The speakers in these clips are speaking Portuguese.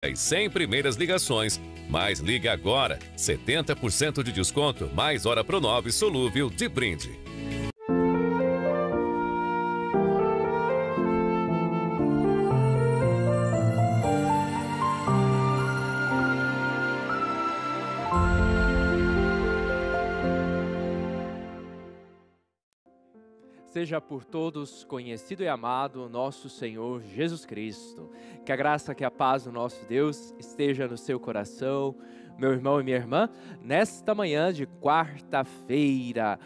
As 100 primeiras ligações, mas liga agora, 70% de desconto, mais hora Pronove solúvel de brinde. Seja por todos conhecido e amado nosso Senhor Jesus Cristo. Que a graça, que a paz do nosso Deus esteja no seu coração, meu irmão e minha irmã, nesta manhã de quarta-feira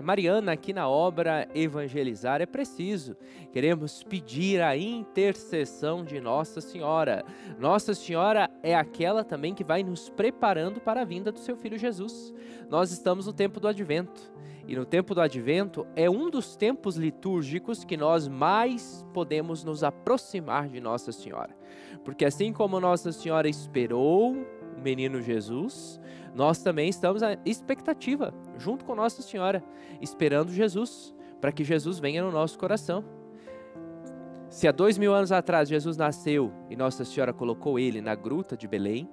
mariana, aqui na obra Evangelizar é Preciso. Queremos pedir a intercessão de Nossa Senhora. Nossa Senhora é aquela também que vai nos preparando para a vinda do seu Filho Jesus. Nós estamos no tempo do Advento. E no tempo do Advento é um dos tempos litúrgicos que nós mais podemos nos aproximar de Nossa Senhora. Porque assim como Nossa Senhora esperou o menino Jesus, nós também estamos à expectativa, junto com Nossa Senhora, esperando Jesus, para que Jesus venha no nosso coração. Se há 2000 anos atrás Jesus nasceu e Nossa Senhora colocou ele na gruta de Belém,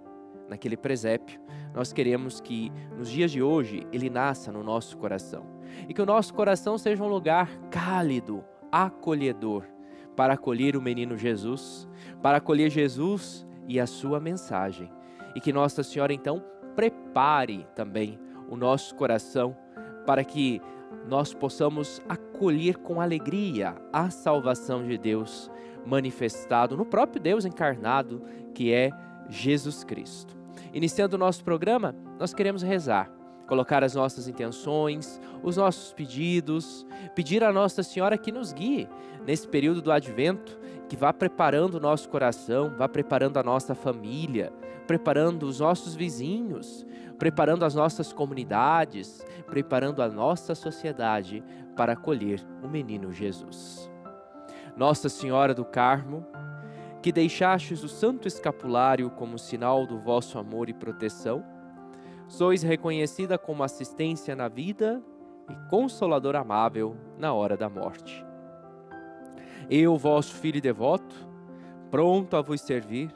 naquele presépio, nós queremos que nos dias de hoje ele nasça no nosso coração e que o nosso coração seja um lugar cálido, acolhedor, para acolher o menino Jesus, para acolher Jesus e a sua mensagem, e que Nossa Senhora então prepare também o nosso coração para que nós possamos acolher com alegria a salvação de Deus manifestado no próprio Deus encarnado, que é Jesus Cristo. Iniciando o nosso programa, nós queremos rezar, colocar as nossas intenções, os nossos pedidos, pedir a Nossa Senhora que nos guie nesse período do Advento, que vá preparando o nosso coração, vá preparando a nossa família, preparando os nossos vizinhos, preparando as nossas comunidades, preparando a nossa sociedade para acolher o menino Jesus. Nossa Senhora do Carmo, que deixastes o Santo Escapulário como sinal do vosso amor e proteção, sois reconhecida como assistência na vida e consolador amável na hora da morte. Eu, vosso filho devoto, pronto a vos servir,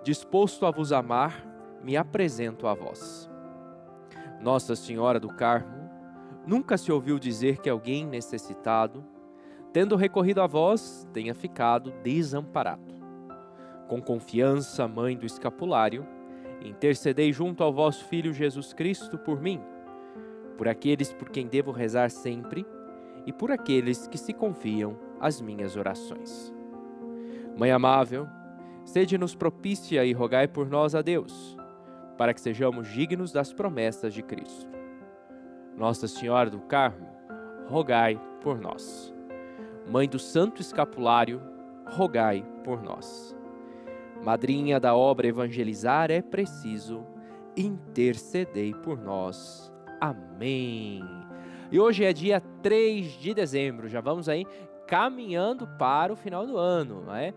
disposto a vos amar, me apresento a vós. Nossa Senhora do Carmo, nunca se ouviu dizer que alguém necessitado, tendo recorrido a vós, tenha ficado desamparado. Com confiança, Mãe do Escapulário, intercedei junto ao vosso Filho Jesus Cristo por mim, por aqueles por quem devo rezar sempre e por aqueles que se confiam às minhas orações. Mãe amável, sede-nos propícia e rogai por nós a Deus, para que sejamos dignos das promessas de Cristo. Nossa Senhora do Carmo, rogai por nós. Mãe do Santo Escapulário, rogai por nós. Madrinha da obra Evangelizar é Preciso, intercedei por nós. Amém. E hoje é dia 3 de dezembro, já vamos aí caminhando para o final do ano, não é?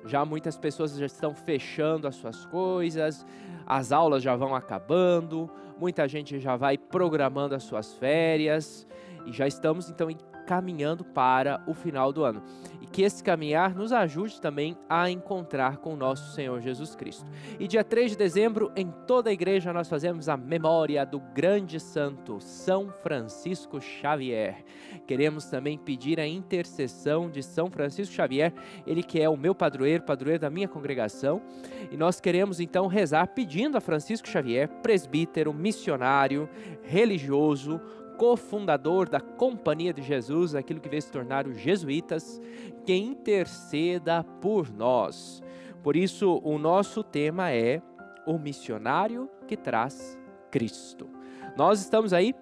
Já muitas pessoas já estão fechando as suas coisas, as aulas já vão acabando, muita gente já vai programando as suas férias e já estamos então caminhando para o final do ano. E que esse caminhar nos ajude também a encontrar com o nosso Senhor Jesus Cristo. E dia 3 de dezembro, em toda a igreja, nós fazemos a memória do grande santo São Francisco Xavier. Queremos também pedir a intercessão de São Francisco Xavier, ele que é o meu padroeiro da minha congregação. E nós queremos então rezar pedindo a Francisco Xavier, presbítero, missionário, religioso, cofundador da Companhia de Jesus, aquilo que veio se tornar os jesuítas, que interceda por nós. Por isso, o nosso tema é o missionário que traz Cristo. Nós estamos aí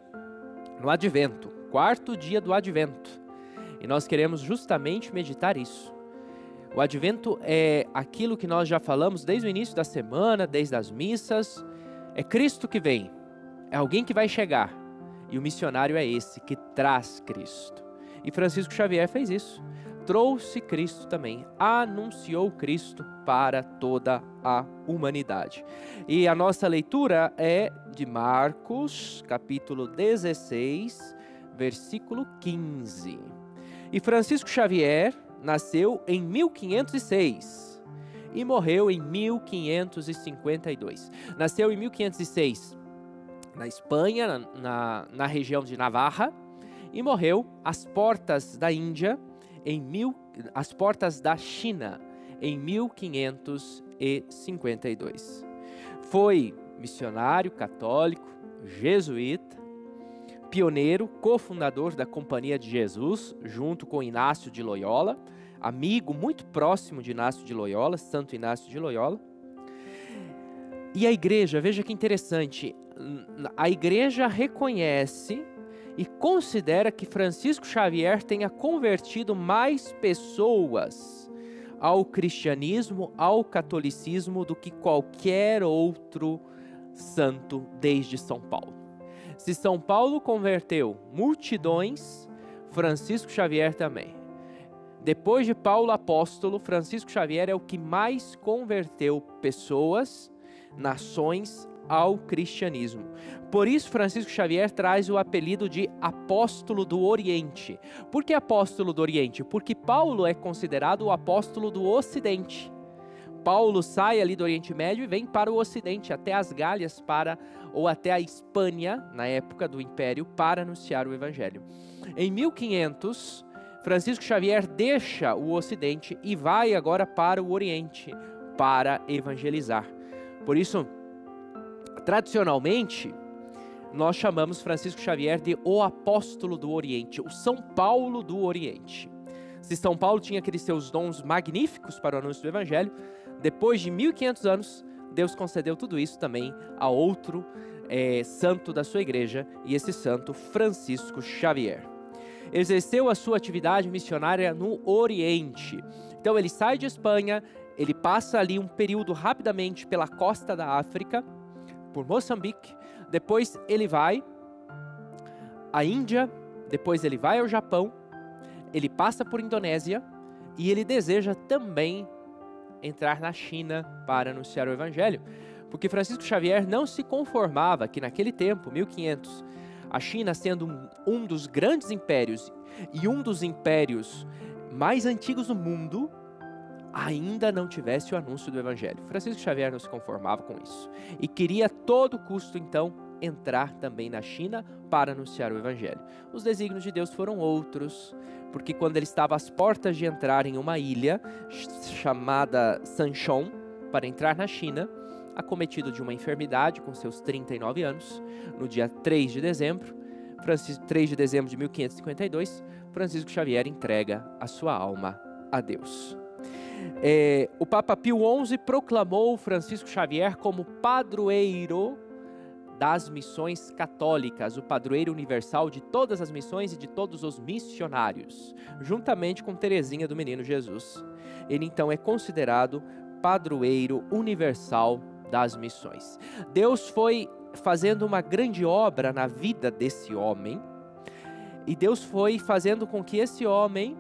no Advento, quarto dia do Advento, e nós queremos justamente meditar isso. O Advento é aquilo que nós já falamos desde o início da semana, desde as missas, é Cristo que vem, é alguém que vai chegar. E o missionário é esse que traz Cristo. E Francisco Xavier fez isso. Trouxe Cristo também. Anunciou Cristo para toda a humanidade. E a nossa leitura é de Marcos, capítulo 16, versículo 15. E Francisco Xavier nasceu em 1506 e morreu em 1552. Nasceu em 1506 na Espanha, na região de Navarra, e morreu às portas da Índia, às portas da China, em 1552. Foi missionário católico, jesuíta, pioneiro, cofundador da Companhia de Jesus, junto com Inácio de Loyola, amigo muito próximo de Inácio de Loyola, Santo Inácio de Loyola. E a igreja, veja que interessante, a igreja reconhece e considera que Francisco Xavier tenha convertido mais pessoas ao cristianismo, ao catolicismo, do que qualquer outro santo desde São Paulo. Se São Paulo converteu multidões, Francisco Xavier também. Depois de Paulo apóstolo, Francisco Xavier é o que mais converteu pessoas, nações, ao cristianismo. Por isso, Francisco Xavier traz o apelido de apóstolo do Oriente. Por que apóstolo do Oriente? Porque Paulo é considerado o apóstolo do Ocidente. Paulo sai ali do Oriente Médio e vem para o Ocidente, até as Gálias, ou até a Espanha, na época do Império, para anunciar o Evangelho. Em 1500, Francisco Xavier deixa o Ocidente e vai agora para o Oriente, para evangelizar. Por isso, tradicionalmente, nós chamamos Francisco Xavier de o apóstolo do Oriente, o São Paulo do Oriente. Se São Paulo tinha aqueles seus dons magníficos para o anúncio do Evangelho, depois de 1500 anos, Deus concedeu tudo isso também a outro santo da sua igreja, e esse santo, Francisco Xavier. Exerceu a sua atividade missionária no Oriente. Então ele sai de Espanha, ele passa ali um período rapidamente pela costa da África, por Moçambique, depois ele vai à Índia, depois ele vai ao Japão, ele passa por Indonésia e ele deseja também entrar na China para anunciar o Evangelho, porque Francisco Xavier não se conformava que naquele tempo, 1500, a China sendo um dos grandes impérios e um dos impérios mais antigos do mundo, ainda não tivesse o anúncio do Evangelho. Francisco Xavier não se conformava com isso e queria a todo custo, então, entrar também na China para anunciar o Evangelho. Os desígnios de Deus foram outros, porque quando ele estava às portas de entrar em uma ilha chamada Sanchon, para entrar na China, acometido de uma enfermidade com seus 39 anos, no dia 3 de dezembro, 3 de dezembro de 1552, Francisco Xavier entrega a sua alma a Deus. O Papa Pio XI proclamou Francisco Xavier como padroeiro das missões católicas, o padroeiro universal de todas as missões e de todos os missionários, juntamente com Teresinha do Menino Jesus. Ele então é considerado padroeiro universal das missões. Deus foi fazendo uma grande obra na vida desse homem, e Deus foi fazendo com que esse homem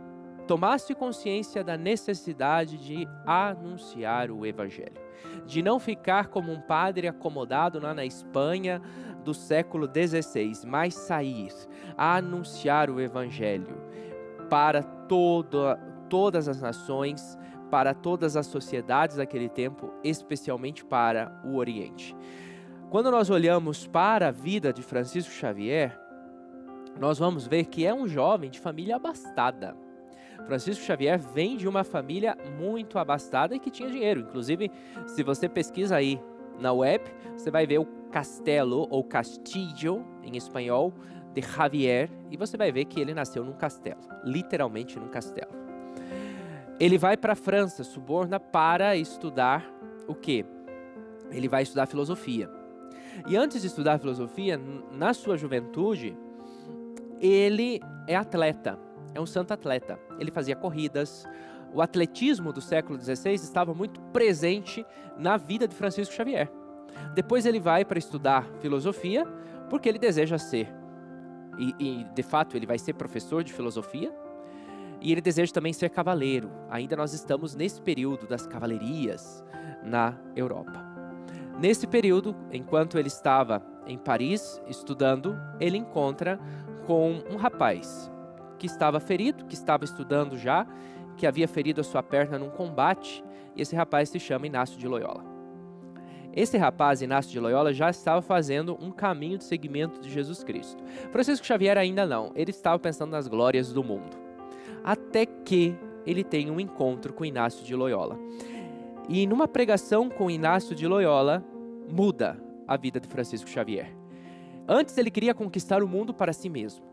tomasse consciência da necessidade de anunciar o Evangelho, de não ficar como um padre acomodado lá na Espanha do século XVI, mas sair, anunciar o Evangelho para todas as nações, para todas as sociedades daquele tempo, especialmente para o Oriente. Quando nós olhamos para a vida de Francisco Xavier, nós vamos ver que é um jovem de família abastada. Francisco Xavier vem de uma família muito abastada e que tinha dinheiro. Inclusive, se você pesquisa aí na web, você vai ver o castelo, ou castillo, em espanhol, de Javier, e você vai ver que ele nasceu num castelo, literalmente num castelo. Ele vai para a França, Suborna, para estudar o quê? Ele vai estudar filosofia. E antes de estudar filosofia, na sua juventude, ele é atleta. É um santo atleta. Ele fazia corridas. O atletismo do século XVI estava muito presente na vida de Francisco Xavier. Depois ele vai para estudar filosofia, porque ele deseja ser, e de fato ele vai ser professor de filosofia, e ele deseja também ser cavaleiro. Ainda nós estamos nesse período das cavalerias na Europa. Nesse período, enquanto ele estava em Paris estudando, ele encontra com um rapaz que estava ferido, que estava estudando já, que havia ferido a sua perna num combate, e esse rapaz se chama Inácio de Loyola. Esse rapaz, Inácio de Loyola, já estava fazendo um caminho de seguimento de Jesus Cristo. Francisco Xavier ainda não, ele estava pensando nas glórias do mundo. Até que ele tem um encontro com Inácio de Loyola. E numa pregação com Inácio de Loyola, muda a vida de Francisco Xavier. Antes ele queria conquistar o mundo para si mesmo.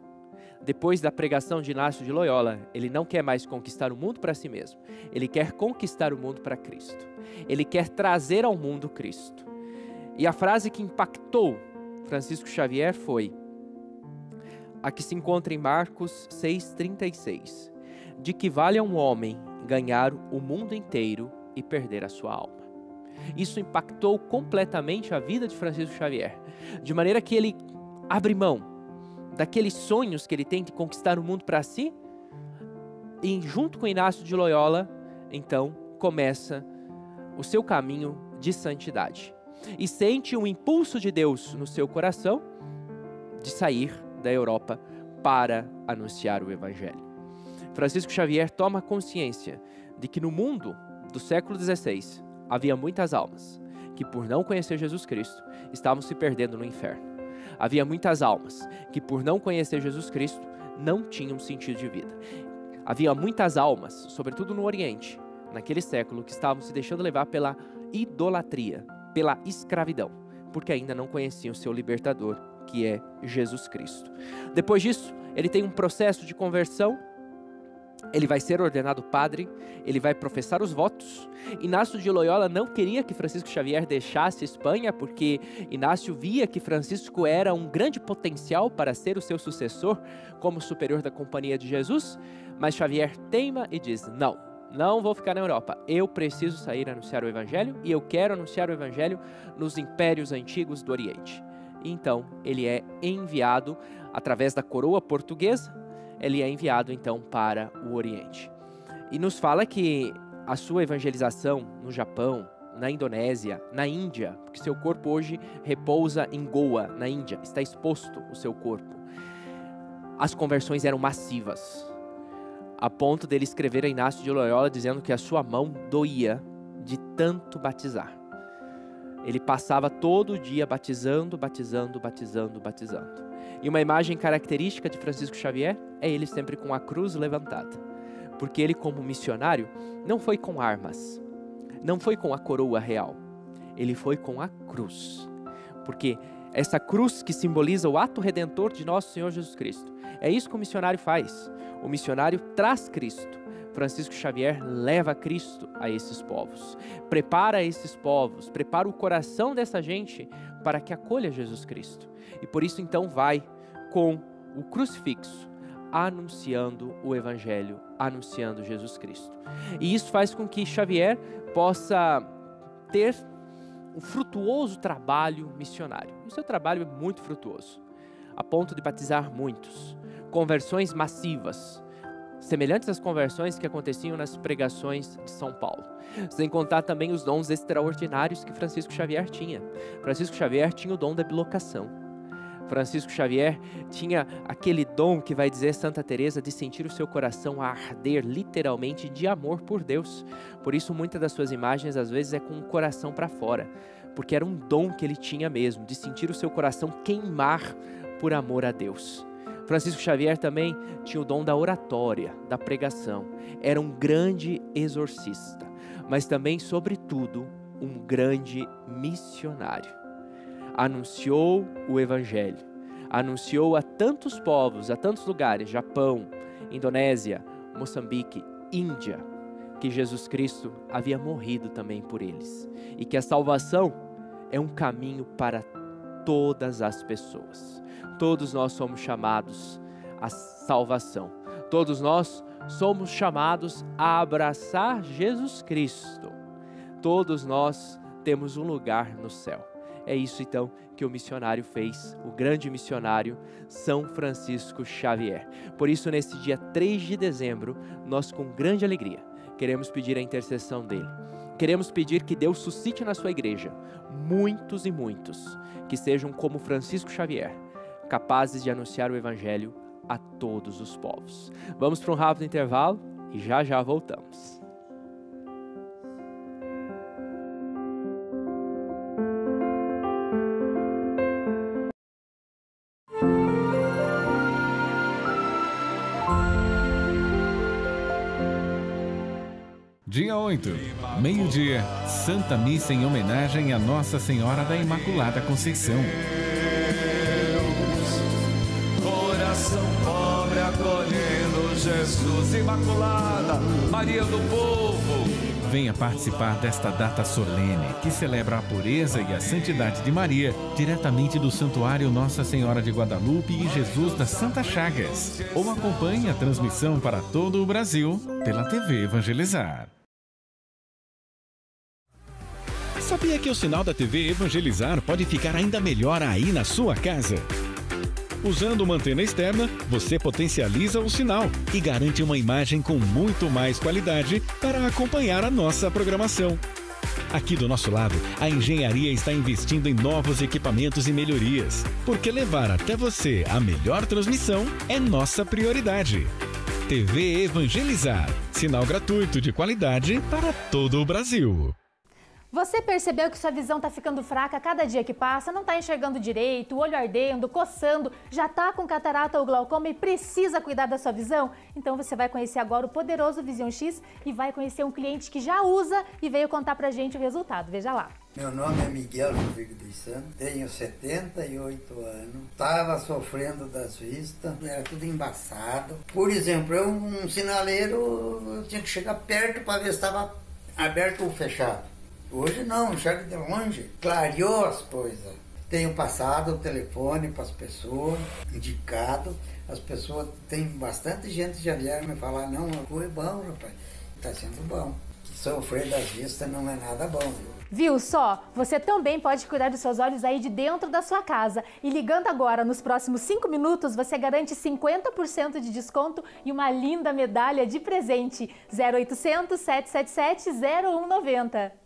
Depois da pregação de Inácio de Loyola, ele não quer mais conquistar o mundo para si mesmo. Ele quer conquistar o mundo para Cristo. Ele quer trazer ao mundo Cristo. E a frase que impactou Francisco Xavier foi a que se encontra em Marcos 6,36. De que vale a um homem ganhar o mundo inteiro e perder a sua alma. Isso impactou completamente a vida de Francisco Xavier. De maneira que ele abre mão daqueles sonhos que ele tem de conquistar o mundo para si, e junto com Inácio de Loyola, então, começa o seu caminho de santidade. E sente um impulso de Deus no seu coração de sair da Europa para anunciar o Evangelho. Francisco Xavier toma consciência de que no mundo do século XVI havia muitas almas que, por não conhecer Jesus Cristo, estavam se perdendo no inferno. Havia muitas almas que, por não conhecer Jesus Cristo, não tinham sentido de vida. Havia muitas almas, sobretudo no Oriente, naquele século, que estavam se deixando levar pela idolatria, pela escravidão, porque ainda não conheciam o seu libertador, que é Jesus Cristo. Depois disso, ele tem um processo de conversão. Ele vai ser ordenado padre, ele vai professar os votos. Inácio de Loyola não queria que Francisco Xavier deixasse Espanha, porque Inácio via que Francisco era um grande potencial para ser o seu sucessor como superior da Companhia de Jesus, mas Xavier teima e diz: não vou ficar na Europa, eu preciso sair a anunciar o Evangelho, e eu quero anunciar o Evangelho nos impérios antigos do Oriente. E então ele é enviado através da coroa portuguesa. Ele é enviado então para o Oriente. E nos fala que a sua evangelização no Japão, na Indonésia, na Índia, porque seu corpo hoje repousa em Goa, na Índia, está exposto o seu corpo. As conversões eram massivas, a ponto dele escrever a Inácio de Loyola dizendo que a sua mão doía de tanto batizar. Ele passava todo dia batizando. E uma imagem característica de Francisco Xavier é ele sempre com a cruz levantada. Porque ele, como missionário, não foi com armas, não foi com a coroa real, ele foi com a cruz. Porque essa cruz que simboliza o ato redentor de nosso Senhor Jesus Cristo, é isso que o missionário faz. O missionário traz Cristo. Francisco Xavier leva Cristo a esses povos, prepara esses povos, prepara o coração dessa gente para que acolha Jesus Cristo. E por isso então vai com o crucifixo, anunciando o Evangelho, anunciando Jesus Cristo. E isso faz com que Xavier possa ter um frutuoso trabalho missionário. O seu trabalho é muito frutuoso, a ponto de batizar muitos, conversões massivas, semelhantes às conversões que aconteciam nas pregações de São Paulo. Sem contar também os dons extraordinários que Francisco Xavier tinha. Francisco Xavier tinha o dom da bilocação. Francisco Xavier tinha aquele dom que vai dizer Santa Teresa de sentir o seu coração arder literalmente de amor por Deus. Por isso muitas das suas imagens às vezes é com o coração para fora, porque era um dom que ele tinha mesmo, de sentir o seu coração queimar por amor a Deus. Francisco Xavier também tinha o dom da oratória, da pregação. Era um grande exorcista, mas também, sobretudo, um grande missionário. Anunciou o Evangelho, anunciou a tantos povos, a tantos lugares, Japão, Indonésia, Moçambique, Índia, que Jesus Cristo havia morrido também por eles e que a salvação é um caminho para todas as pessoas. Todos nós somos chamados à salvação. Todos nós somos chamados a abraçar Jesus Cristo. Todos nós temos um lugar no céu. É isso então que o missionário fez, o grande missionário São Francisco Xavier. Por isso, nesse dia 3 de dezembro, nós com grande alegria queremos pedir a intercessão dele. Queremos pedir que Deus suscite na sua igreja muitos e muitos que sejam como Francisco Xavier, capazes de anunciar o Evangelho a todos os povos. Vamos para um rápido intervalo e já já voltamos. Dia 8, meio-dia, Santa Missa em homenagem a Nossa Senhora da Imaculada Conceição. Coração pobre acolhendo Jesus, Imaculada, Maria do povo. Venha participar desta data solene que celebra a pureza e a santidade de Maria, diretamente do Santuário Nossa Senhora de Guadalupe e Jesus das Santas Chagas. Ou acompanhe a transmissão para todo o Brasil pela TV Evangelizar. Sabia que o sinal da TV Evangelizar pode ficar ainda melhor aí na sua casa? Usando uma antena externa, você potencializa o sinal e garante uma imagem com muito mais qualidade para acompanhar a nossa programação. Aqui do nosso lado, a engenharia está investindo em novos equipamentos e melhorias, porque levar até você a melhor transmissão é nossa prioridade. TV Evangelizar, sinal gratuito de qualidade para todo o Brasil. Você percebeu que sua visão está ficando fraca a cada dia que passa? Não está enxergando direito, o olho ardendo, coçando, já está com catarata ou glaucoma e precisa cuidar da sua visão? Então você vai conhecer agora o poderoso Vision X e vai conhecer um cliente que já usa e veio contar pra gente o resultado. Veja lá. Meu nome é Miguel Rodrigo dos Santos, tenho 78 anos, estava sofrendo das vistas, era tudo embaçado. Por exemplo, um sinaleiro, eu tinha que chegar perto para ver se estava aberto ou fechado. Hoje não, enxerga de longe, clareou as coisas. Tenho passado o telefone para as pessoas, indicado. As pessoas, tem bastante gente que já vieram me falar, não, é bom, rapaz, está sendo bom. Sofrer das vistas não é nada bom, viu? Viu só? Você também pode cuidar dos seus olhos aí de dentro da sua casa. E ligando agora, nos próximos 5 minutos, você garante 50% de desconto e uma linda medalha de presente. 0800 777 0190.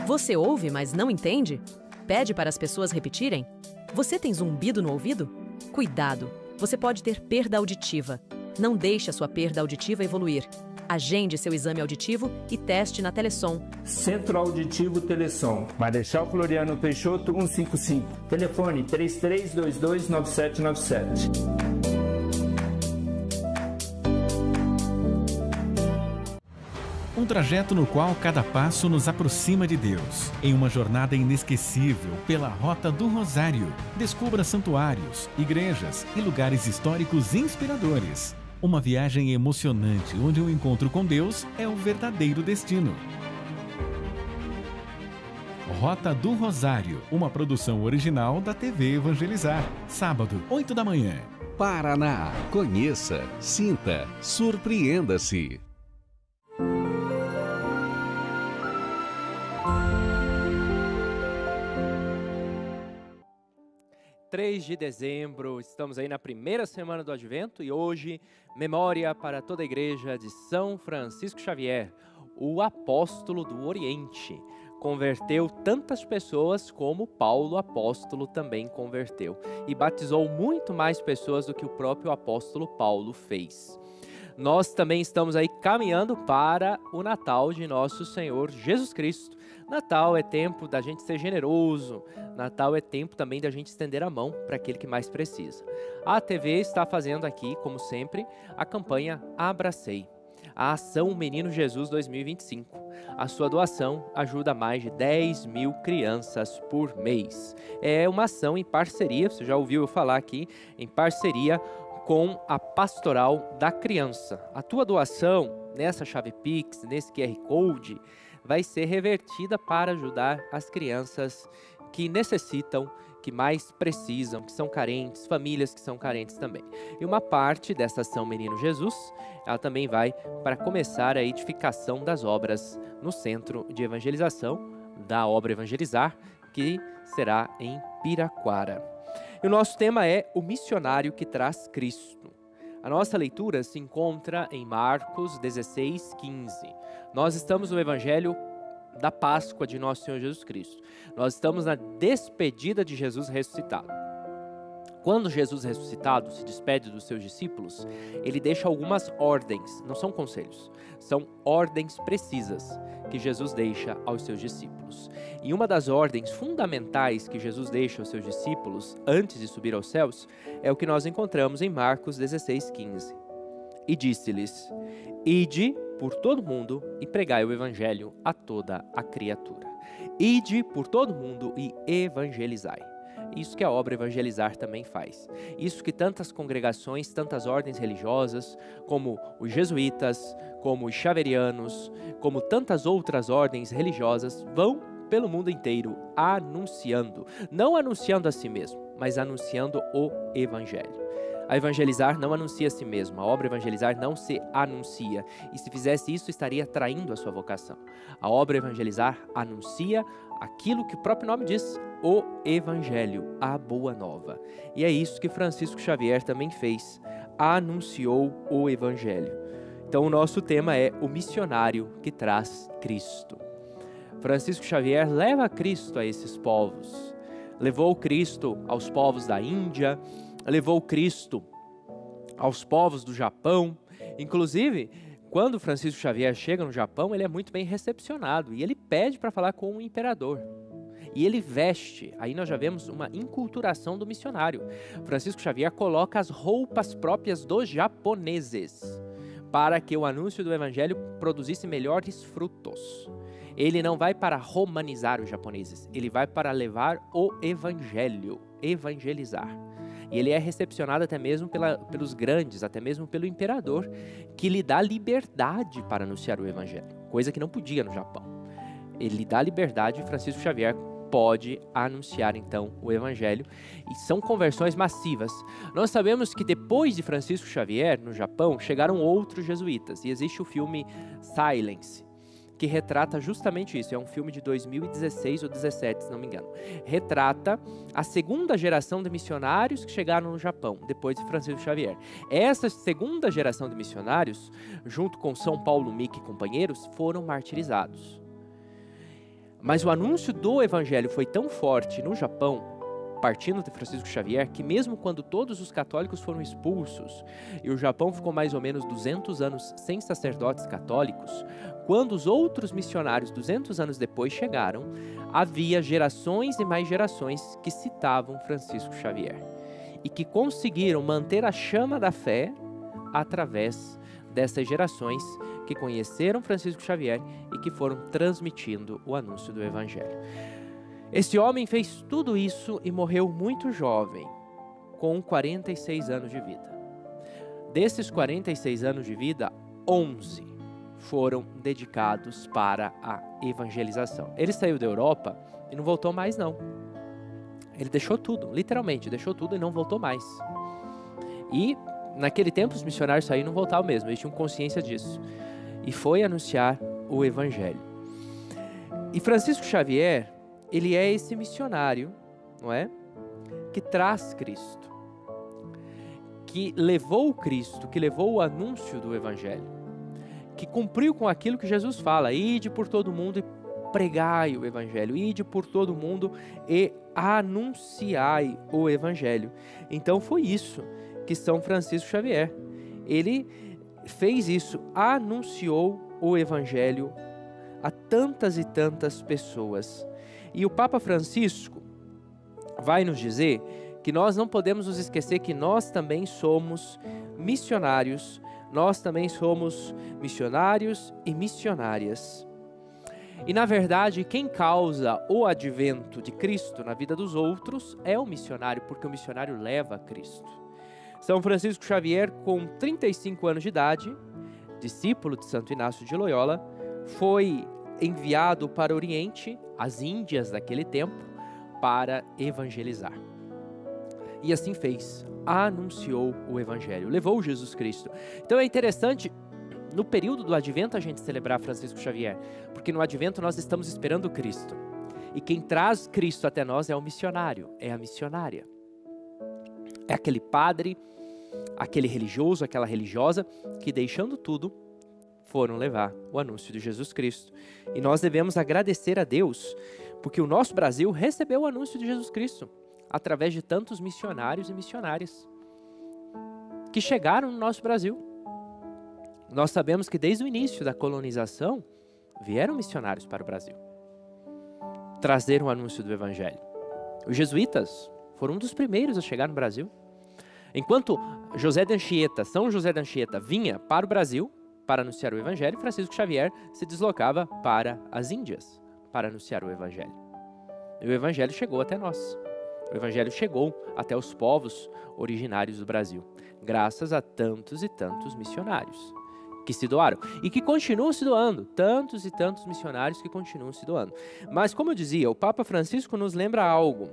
Você ouve, mas não entende? Pede para as pessoas repetirem? Você tem zumbido no ouvido? Cuidado! Você pode ter perda auditiva. Não deixe a sua perda auditiva evoluir. Agende seu exame auditivo e teste na Telesom. Centro Auditivo Telesom. Marechal Floriano Peixoto, 155. Telefone 33229797. Um trajeto no qual cada passo nos aproxima de Deus. Em uma jornada inesquecível pela Rota do Rosário. Descubra santuários, igrejas e lugares históricos inspiradores. Uma viagem emocionante onde o encontro com Deus é o verdadeiro destino. Rota do Rosário, uma produção original da TV Evangelizar. Sábado, 8 da manhã. Paraná. Conheça, sinta, surpreenda-se. 3 de dezembro, estamos aí na primeira semana do Advento e hoje, memória para toda a igreja de São Francisco Xavier, o apóstolo do Oriente. Converteu tantas pessoas como Paulo apóstolo também converteu e batizou muito mais pessoas do que o próprio apóstolo Paulo fez. Nós também estamos aí caminhando para o Natal de nosso Senhor Jesus Cristo. Natal é tempo da gente ser generoso, Natal é tempo também da gente estender a mão para aquele que mais precisa. A TV está fazendo aqui, como sempre, a campanha Abracei, a ação Menino Jesus 2025. A sua doação ajuda mais de 10 mil crianças por mês. É uma ação em parceria, você já ouviu eu falar aqui, em parceria com a Pastoral da Criança. A tua doação nessa chave Pix, nesse QR Code, vai ser revertida para ajudar as crianças que necessitam, que mais precisam, que são carentes, famílias que são carentes também. E uma parte dessa ação Menino Jesus, ela também vai para começar a edificação das obras no Centro de Evangelização da Obra Evangelizar, que será em Piraquara. E o nosso tema é o missionário que traz Cristo. A nossa leitura se encontra em Marcos 16:15. Nós estamos no Evangelho da Páscoa de nosso Senhor Jesus Cristo. Nós estamos na despedida de Jesus ressuscitado. Quando Jesus ressuscitado se despede dos seus discípulos, ele deixa algumas ordens, não são conselhos, são ordens precisas que Jesus deixa aos seus discípulos. E uma das ordens fundamentais que Jesus deixa aos seus discípulos antes de subir aos céus é o que nós encontramos em Marcos 16:15. E disse-lhes: Ide por todo mundo e pregai o evangelho a toda a criatura. Ide por todo mundo e evangelizai. Isso que a obra Evangelizar também faz. Isso que tantas congregações, tantas ordens religiosas, como os jesuítas, como os xaverianos, como tantas outras ordens religiosas, vão pelo mundo inteiro anunciando. Não anunciando a si mesmo, mas anunciando o Evangelho. A Evangelizar não anuncia a si mesmo, a obra Evangelizar não se anuncia. E se fizesse isso, estaria traindo a sua vocação. A obra Evangelizar anuncia aquilo que o próprio nome diz, o Evangelho, a Boa Nova. E é isso que Francisco Xavier também fez, anunciou o Evangelho. Então o nosso tema é o missionário que traz Cristo. Francisco Xavier leva Cristo a esses povos. Levou Cristo aos povos da Índia, levou Cristo aos povos do Japão. Inclusive, quando Francisco Xavier chega no Japão, ele é muito bem recepcionado e ele pede para falar com o imperador. E ele veste, aí nós já vemos uma inculturação do missionário. Francisco Xavier coloca as roupas próprias dos japoneses para que o anúncio do evangelho produzisse melhores frutos. Ele não vai para romanizar os japoneses, ele vai para levar o evangelho, evangelizar. E ele é recepcionado até mesmo pelos grandes, até mesmo pelo imperador, que lhe dá liberdade para anunciar o evangelho, coisa que não podia no Japão. Ele lhe dá liberdade e Francisco Xavier pode anunciar então o evangelho, e são conversões massivas. Nós sabemos que depois de Francisco Xavier, no Japão, chegaram outros jesuítas, e existe o filme Silence, que retrata justamente isso. É um filme de 2016 ou 2017, se não me engano. Retrata a segunda geração de missionários que chegaram no Japão, depois de Francisco Xavier. Essa segunda geração de missionários, junto com São Paulo Mick e companheiros, foram martirizados. Mas o anúncio do evangelho foi tão forte no Japão, partindo de Francisco Xavier, que mesmo quando todos os católicos foram expulsos, e o Japão ficou mais ou menos 200 anos sem sacerdotes católicos, quando os outros missionários, 200 anos depois, chegaram, havia gerações e mais gerações que citavam Francisco Xavier e que conseguiram manter a chama da fé através dessas gerações que conheceram Francisco Xavier e que foram transmitindo o anúncio do evangelho. Esse homem fez tudo isso e morreu muito jovem, com 46 anos de vida. Desses 46 anos de vida, 11 foram dedicados para a evangelização. Ele saiu da Europa e não voltou mais não. Ele deixou tudo, literalmente, deixou tudo e não voltou mais. E naquele tempo os missionários saíram e não voltavam mesmo, eles tinham consciência disso. E foi anunciar o evangelho. E Francisco Xavier, ele é esse missionário, não é? Que traz Cristo, que levou Cristo, que levou o anúncio do evangelho, que cumpriu com aquilo que Jesus fala: ide por todo mundo e pregai o evangelho, ide por todo mundo e anunciai o evangelho. Então foi isso que São Francisco Xavier, ele fez isso, anunciou o evangelho a tantas e tantas pessoas. E o Papa Francisco vai nos dizer que nós não podemos nos esquecer que nós também somos missionários, nós também somos missionários e missionárias. E na verdade, quem causa o advento de Cristo na vida dos outros é o missionário, porque o missionário leva a Cristo. São Francisco Xavier, com 35 anos de idade, discípulo de Santo Inácio de Loyola, foi enviado para o Oriente, as Índias daquele tempo, para evangelizar. E assim fez, anunciou o evangelho, levou Jesus Cristo. Então é interessante, no período do Advento, a gente celebrar Francisco Xavier, porque no Advento nós estamos esperando Cristo. E quem traz Cristo até nós é o missionário, é a missionária. É aquele padre, aquele religioso, aquela religiosa, que deixando tudo, foram levar o anúncio de Jesus Cristo. E nós devemos agradecer a Deus, porque o nosso Brasil recebeu o anúncio de Jesus Cristo. através de tantos missionários e missionárias que chegaram no nosso Brasil. Nós sabemos que desde o início da colonização vieram missionários para o Brasil trazer o anúncio do Evangelho. Os jesuítas foram um dos primeiros a chegar no Brasil. Enquanto José de Anchieta, São José de Anchieta, vinha para o Brasil para anunciar o Evangelho, Francisco Xavier se deslocava para as Índias para anunciar o Evangelho. E o Evangelho chegou até nós. O Evangelho chegou até os povos originários do Brasil, graças a tantos e tantos missionários que se doaram e que continuam se doando, tantos e tantos missionários que continuam se doando. Mas, como eu dizia, o Papa Francisco nos lembra algo: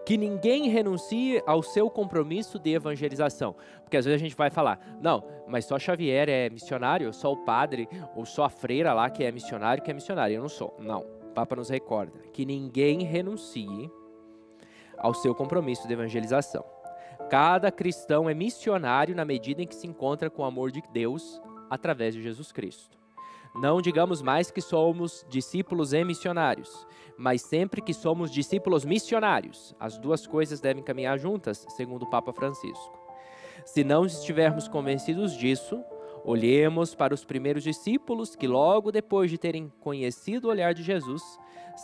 que ninguém renuncie ao seu compromisso de evangelização. Porque às vezes a gente vai falar, não, mas só Xavier é missionário, só o padre, ou só a freira lá que é missionário, eu não sou. Não, o Papa nos recorda que ninguém renuncie ao seu compromisso de evangelização. Cada cristão é missionário na medida em que se encontra com o amor de Deus através de Jesus Cristo. Não digamos mais que somos discípulos e missionários, mas sempre que somos discípulos missionários. As duas coisas devem caminhar juntas, segundo o Papa Francisco. Se não estivermos convencidos disso, olhemos para os primeiros discípulos que logo depois de terem conhecido o olhar de Jesus,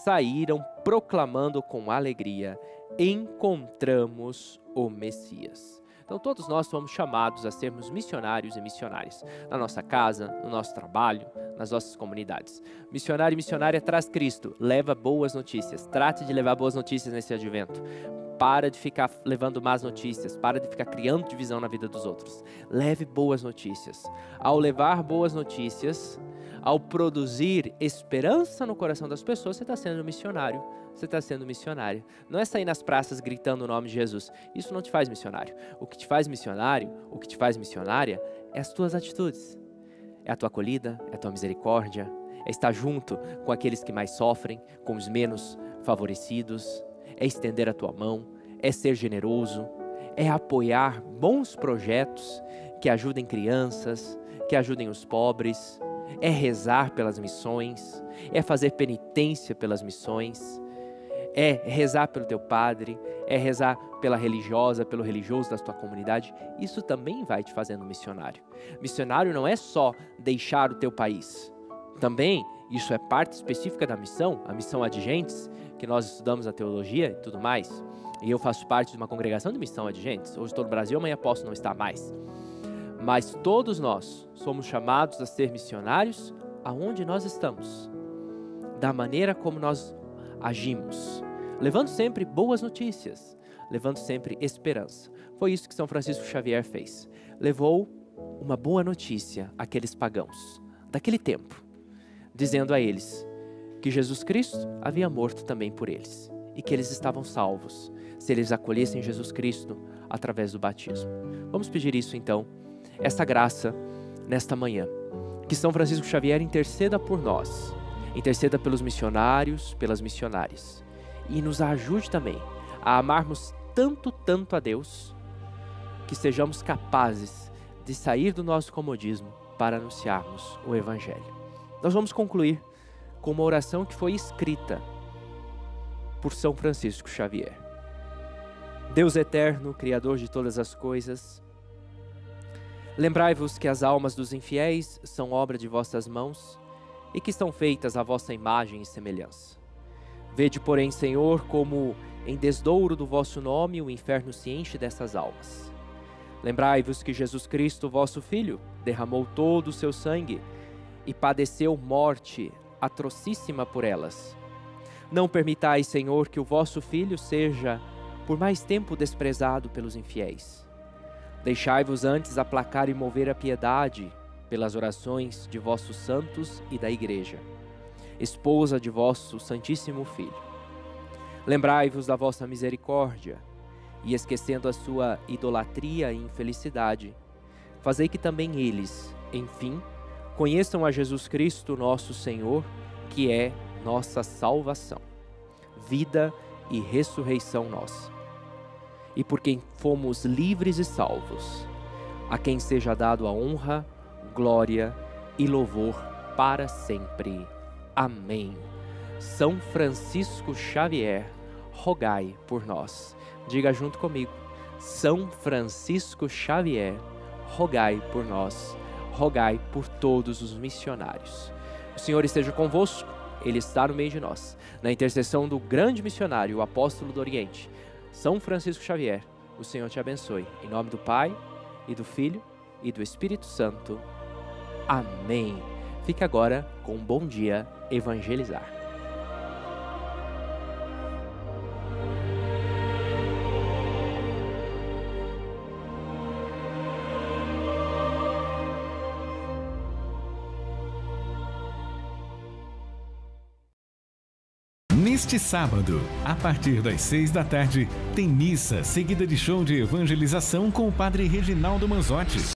saíram proclamando com alegria: encontramos o Messias. Então todos nós somos chamados a sermos missionários e missionárias, na nossa casa, no nosso trabalho, nas nossas comunidades. Missionário e missionária traz Cristo, leva boas notícias, trate de levar boas notícias nesse advento. Para de ficar levando más notícias, para de ficar criando divisão na vida dos outros. Leve boas notícias. Ao levar boas notícias, ao produzir esperança no coração das pessoas, você está sendo missionário. Você está sendo missionária. Não é sair nas praças gritando o nome de Jesus. Isso não te faz missionário. O que te faz missionário, o que te faz missionária, é as tuas atitudes. É a tua acolhida, é a tua misericórdia, é estar junto com aqueles que mais sofrem, com os menos favorecidos, é estender a tua mão, é ser generoso, é apoiar bons projetos que ajudem crianças, que ajudem os pobres, é rezar pelas missões, é fazer penitência pelas missões, é rezar pelo teu padre, é rezar pela religiosa, pelo religioso da tua comunidade. Isso também vai te fazendo missionário. Missionário não é só deixar o teu país. Também, isso é parte específica da missão, a missão adigentes, que nós estudamos na teologia e tudo mais. E eu faço parte de uma congregação de missão adigentes. Hoje estou no Brasil, amanhã posso não estar mais. Mas todos nós somos chamados a ser missionários aonde nós estamos, da maneira como nós agimos, levando sempre boas notícias, levando sempre esperança. Foi isso que São Francisco Xavier fez. Levou uma boa notícia àqueles pagãos daquele tempo, dizendo a eles que Jesus Cristo havia morto também por eles e que eles estavam salvos se eles acolhessem Jesus Cristo através do batismo. Vamos pedir isso então, essa graça nesta manhã. Que São Francisco Xavier interceda por nós, interceda pelos missionários, pelas missionárias e nos ajude também a amarmos tanto, tanto a Deus, que sejamos capazes de sair do nosso comodismo para anunciarmos o Evangelho. Nós vamos concluir com uma oração que foi escrita por São Francisco Xavier. Deus eterno, Criador de todas as coisas, lembrai-vos que as almas dos infiéis são obra de vossas mãos e que estão feitas à vossa imagem e semelhança. Vede, porém, Senhor, como em desdouro do vosso nome o inferno se enche dessas almas. Lembrai-vos que Jesus Cristo, vosso Filho, derramou todo o seu sangue e padeceu morte atrocíssima por elas. Não permitais, Senhor, que o vosso Filho seja por mais tempo desprezado pelos infiéis. Deixai-vos antes aplacar e mover a piedade pelas orações de vossos santos e da Igreja, esposa de vosso Santíssimo Filho. Lembrai-vos da vossa misericórdia e, esquecendo a sua idolatria e infelicidade, fazei que também eles, enfim, conheçam a Jesus Cristo, nosso Senhor, que é nossa salvação, vida e ressurreição nossa. E por quem fomos livres e salvos, a quem seja dado a honra, glória e louvor para sempre. Amém. São Francisco Xavier, rogai por nós. Diga junto comigo: São Francisco Xavier, rogai por nós, rogai por todos os missionários. O Senhor esteja convosco, Ele está no meio de nós. Na intercessão do grande missionário, o apóstolo do Oriente, São Francisco Xavier, o Senhor te abençoe. Em nome do Pai, e do Filho, e do Espírito Santo. Amém. Fique agora com um Bom Dia Evangelizar. Neste sábado, a partir das 6 da tarde, tem missa seguida de show de evangelização com o padre Reginaldo Manzotti.